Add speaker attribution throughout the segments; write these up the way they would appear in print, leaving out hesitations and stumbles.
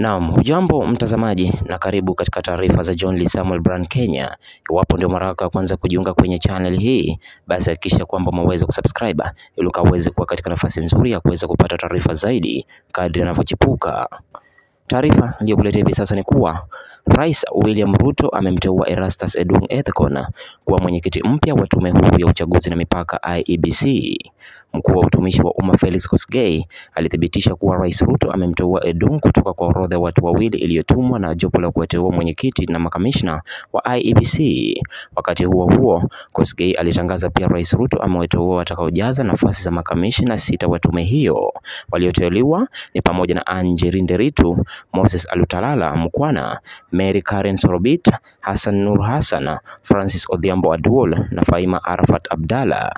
Speaker 1: Naam, hujambo mtazamaji na karibu katika taarifa za John Lee Samuel Brand Kenya. Iwapo ndio mara yako ya kwanza kujiunga kwenye channel hii, basi hakikisha kwamba umeweza kusubscribe ili ukaweze kuwa katika nafasi nzuri ya kuweza kupata taarifa zaidi kadri yanavyochipuka. Taarifa niliyokuletea hivi sasa ni kuwa Rais William Ruto amemteua Erastus Edung Ethekon kuwa mwenyekiti mpya wa tume huru ya uchaguzi na mipaka IEBC. Mkuu wa utumishi wa umma Felix Kosgei alithibitisha kuwa Rais Ruto amemteua Edung kutoka kwa orodha ya watu wawili iliyotumwa na jopo la kuwateua mwenyekiti na makamishna wa IEBC. Wakati huo huo, Kosgei alitangaza pia Rais Ruto amewateua watakaojaza nafasi za makamishna 6 wa tume hiyo. Walioteuliwa ni pamoja na Anne Nderitu, Moses Alutalala Mkwana, Mary Karen Sorobit, Hassan Nur Hassan, Francis Odhiambo Aduol na Faima Arafat Abdalla.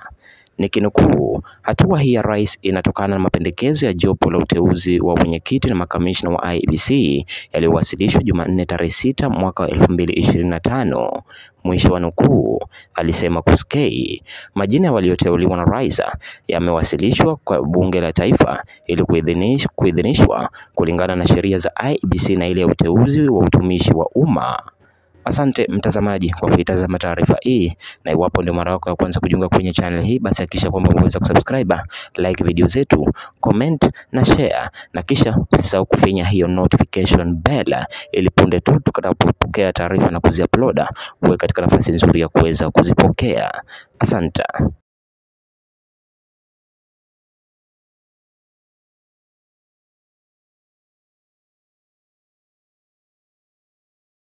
Speaker 1: Nikinukuu, hatua hii ya rais inatokana na mapendekezo ya jopo la uteuzi wa mwenyekiti na makamishna wa IEBC yaliyowasilishwa Jumanne tarehe 6 mwaka 2025. Mwisho wa nukuu, alisema Kosgei. Majina walioteuliwa na rais yamewasilishwa kwa bunge la taifa ili kuidhinishwa kulingana na sheria za IEBC na ile ya uteuzi wa utumishi wa umma. Asante mtazamaji kwa kuitazama taarifa hii, na iwapo ndio mara yako ya kwanza kujiunga kwenye channel hii, basi hakikisha kwamba umeweza kusubscribe, like video zetu, comment na share, na kisha usisahau kufinya hiyo notification bell ili punde tu tutakapopokea taarifa na kuziupload uwe katika nafasi nzuri ya kuweza kuzipokea. Asante.